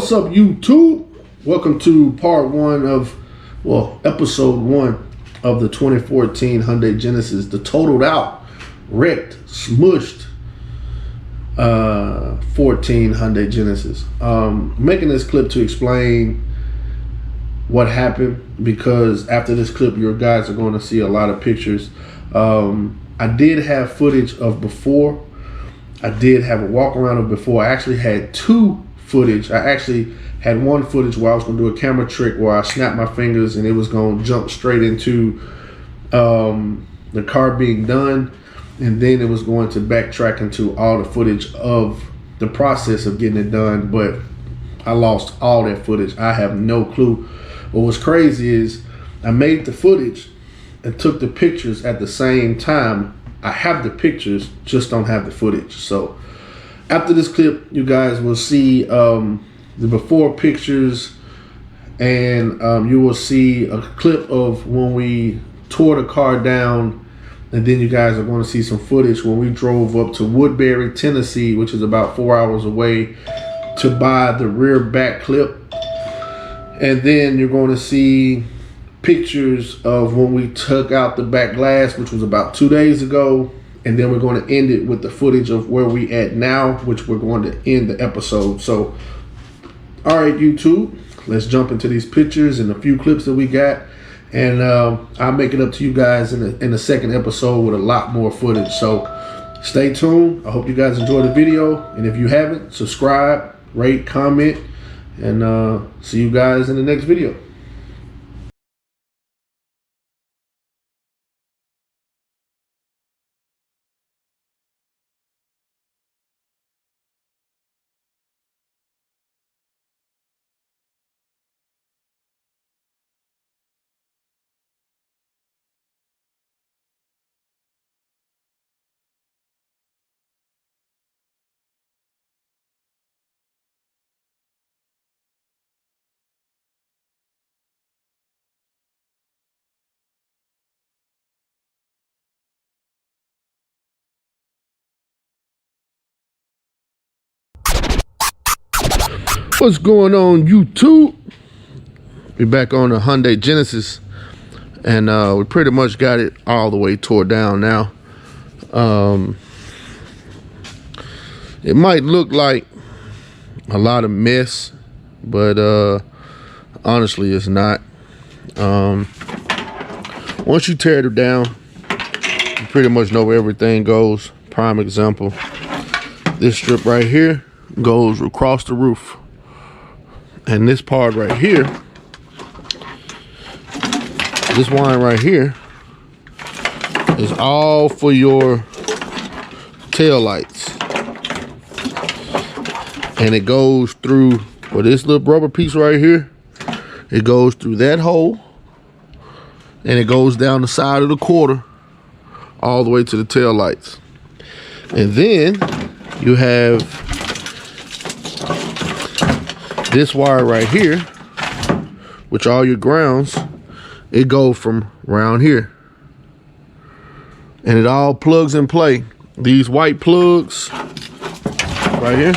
What's up, YouTube? Welcome to part one of, episode one of the 2014 Hyundai Genesis, the totaled out, wrecked, smushed 14 Hyundai Genesis. Making this clip to explain what happened, because after this clip, your guys are going to see a lot of pictures. I did have footage of before. I did have a walk around of before. I actually had two footage. I actually had one footage where I was going to do a camera trick where I snapped my fingers and it was going to jump straight into the car being done, and then it was going to backtrack into all the footage of the process of getting it done. But I lost all that footage. I have no clue. What was crazy is I made the footage and took the pictures at the same time. I have the pictures, just don't have the footage. So after this clip, you guys will see the before pictures, and you will see a clip of when we tore the car down, and then you guys are going to see some footage when we drove up to Woodbury, Tennessee, which is about 4 hours away, to buy the rear back clip. And then you're going to see pictures of when we took out the back glass, which was about 2 days ago. And then we're going to end it with the footage of where we at now, which we're going to end the episode. So, all right, YouTube, let's jump into these pictures and a few clips that we got. And I'll make it up to you guys in the second episode with a lot more footage. So stay tuned. I hope you guys enjoy the video. And if you haven't, subscribe, rate, comment, and see you guys in the next video. What's going on, YouTube? We're back on the Hyundai Genesis, and we pretty much got it all the way tore down now. It might look like a lot of mess, but honestly it's not. Once you tear it down, you pretty much know where everything goes. Prime example, this strip right here goes across the roof. And this part right here, this wine right here, is all for your tail lights. And it goes through, for this little rubber piece right here, it goes through that hole, and it goes down the side of the quarter all the way to the tail lights. And then you have this wire right here, which all your grounds, it goes from around here, and it all plugs in play. These white plugs right here,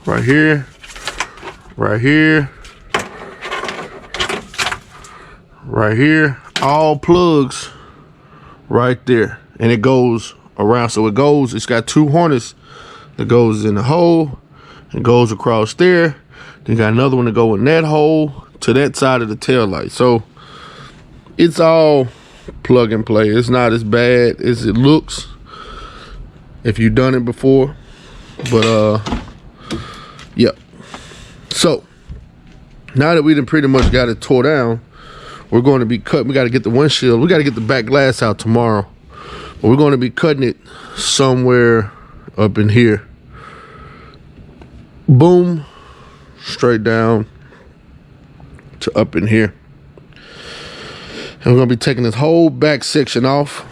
right here, right here, right here, all plugs right there, and it goes around. So it goes, it's got two harnesses that goes in the hole and goes across there. Then got another one to go in that hole to that side of the tail light. So it's all plug and play. It's not as bad as it looks if you've done it before. But yep. So now that we done pretty much got it tore down, we're going to be cutting. We got to get the windshield. We got to get the back glass out tomorrow. But we're going to be cutting it somewhere up in here. Boom, straight down to up in here. And we're gonna be taking this whole back section off,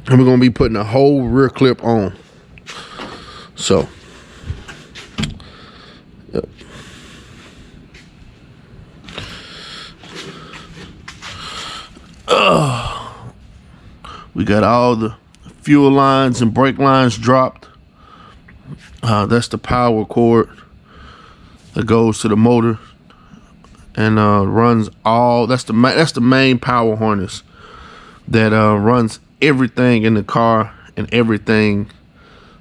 and we're gonna be putting a whole rear clip on. So yep. We got all the fuel lines and brake lines dropped. That's the power cord that goes to the motor and runs all. That's the main power harness that runs everything in the car and everything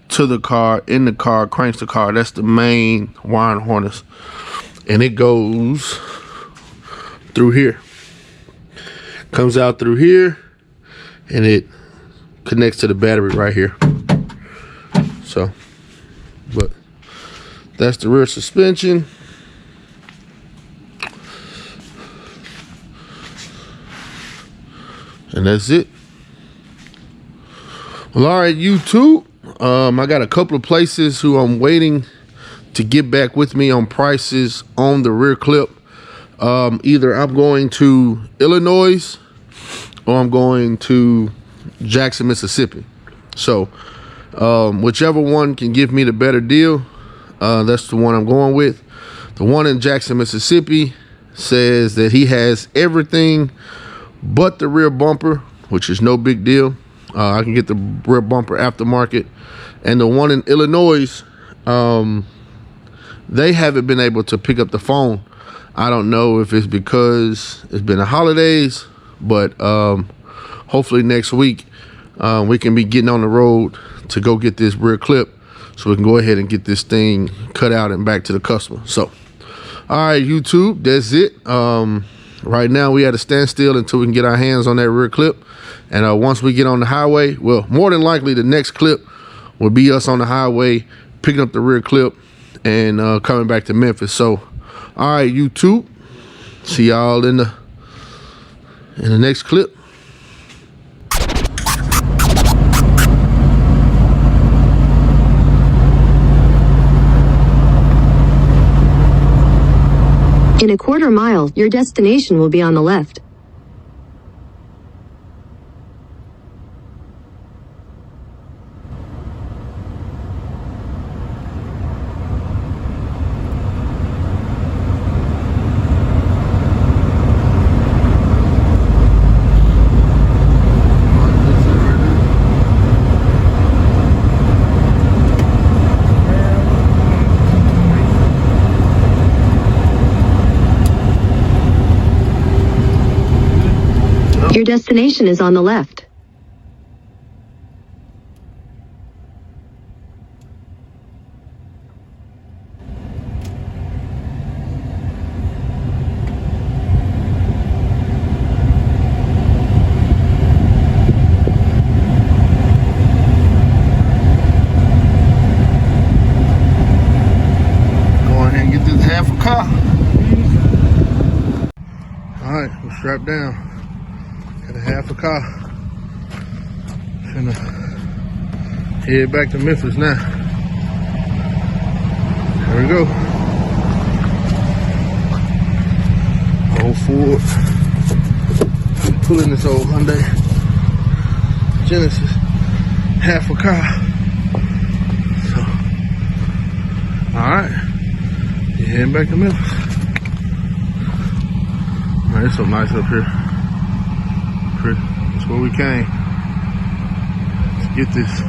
to the car, in the car, cranks the car. That's the main wiring harness, and it goes through here, comes out through here, and it connects to the battery right here. So, but that's the rear suspension. And that's it. Well, all right, YouTube. I got a couple of places who I'm waiting to get back with me on prices on the rear clip. Either I'm going to Illinois or I'm going to Jackson, Mississippi. So whichever one can give me the better deal, that's the one I'm going with. The one in Jackson, Mississippi says that he has everything but the rear bumper, which is no big deal. I can get the rear bumper aftermarket. And the one in Illinois, they haven't been able to pick up the phone. I don't know if it's because it's been the holidays, but hopefully next week we can be getting on the road to go get this rear clip so we can go ahead and get this thing cut out and back to the customer. So, all right, YouTube, that's it. Right now we at a standstill until we can get our hands on that rear clip. And once we get on the highway, well, more than likely the next clip will be us on the highway, picking up the rear clip and coming back to Memphis. So, all right, YouTube, see y'all in the next clip. In a quarter mile, your destination will be on the left. Your destination is on the left. Go ahead and get this half a car. All right, we're strapped down. Got a half a car. Finna head back to Memphis now. There we go. Old Ford. Pulling this old Hyundai Genesis. Half a car. So, alright. Heading back to Memphis. Man, it's so nice up here. That's where we came to get this.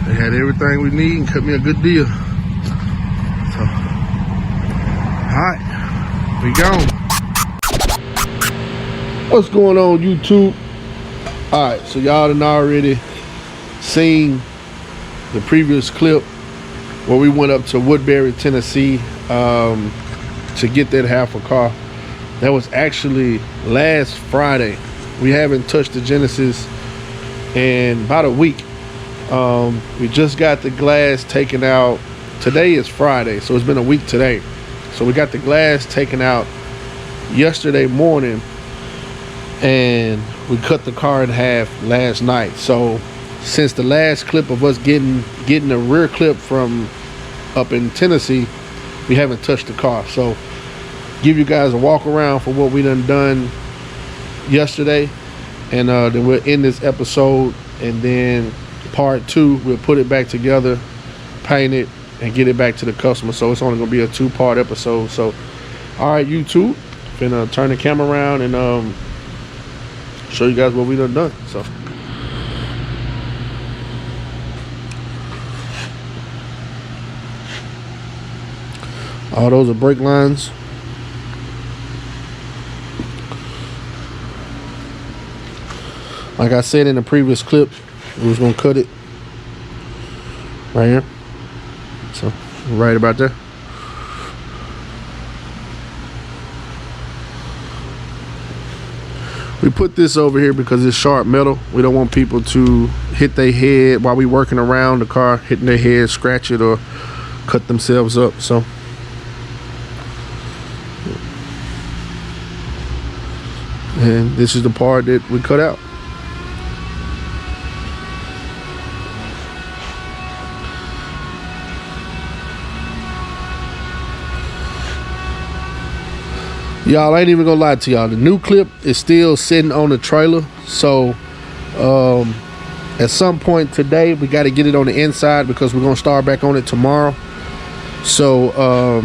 They had everything we need and cut me a good deal. So, alright, we gone. What's going on, YouTube? Alright, so y'all done already seen the previous clip where we went up to Woodbury, Tennessee to get that half a car. That was actually last Friday. We haven't touched the Genesis in about a week. We just got the glass taken out. Today is Friday, so it's been a week today. So we got the glass taken out yesterday morning, and we cut the car in half last night. So since the last clip of us getting the rear clip from up in Tennessee, we haven't touched the car. So give you guys a walk around for what we done yesterday, and then we'll end this episode, and then part 2 we'll put it back together, paint it, and get it back to the customer. So it's only gonna be a 2-part episode. So all right, YouTube, finna turn the camera around and show you guys what we done. So All those are brake lines. Like I said in the previous clip, we was gonna cut it right here. So right about there. We put this over here because it's sharp metal. We don't want people to hit their head while we working around the car, hitting their head, scratch it, or cut themselves up. So and this is the part that we cut out. Y'all, I ain't even gonna lie to y'all. The new clip is still sitting on the trailer. So at some point today, we got to get it on the inside because we're gonna start back on it tomorrow. So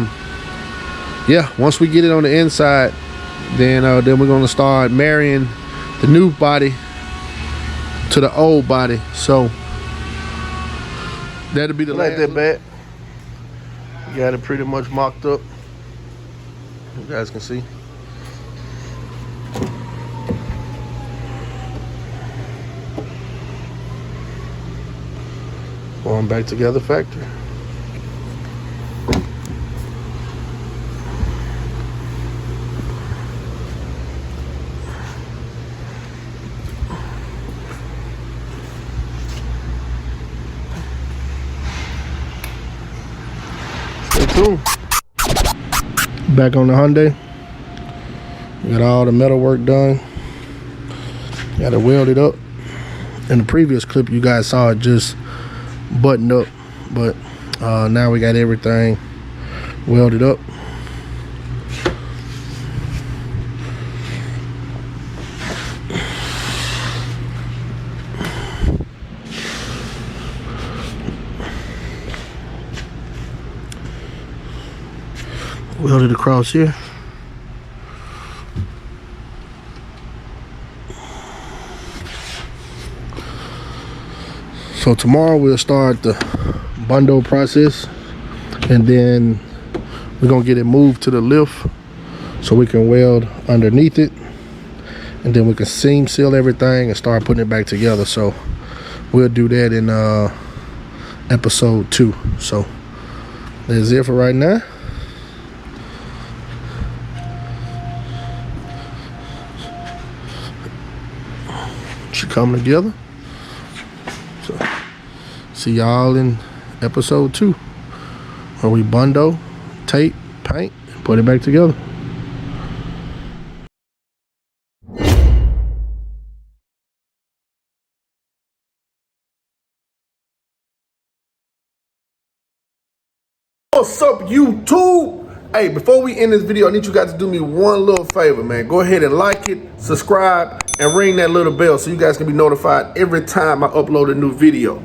yeah, once we get it on the inside, then we're gonna start marrying the new body to the old body. So that'll be the last. Like that bad. Got it pretty much mocked up. You guys can see. Going back together factory. Stay tuned. Back on the Hyundai. We got all the metal work done. Got it welded up. In the previous clip, you guys saw it just buttoned up, but now we got everything welded up. Welded across here. So tomorrow we'll start the bundle process, and then we're gonna get it moved to the lift so we can weld underneath it, and then we can seam seal everything and start putting it back together. So we'll do that in episode 2. So that's it for right now. Should come together. So see y'all in episode 2, where we bundle, tape, paint, and put it back together. What's up, YouTube? Hey, before we end this video, I need you guys to do me one little favor, man. Go ahead and like it, subscribe, and ring that little bell so you guys can be notified every time I upload a new video.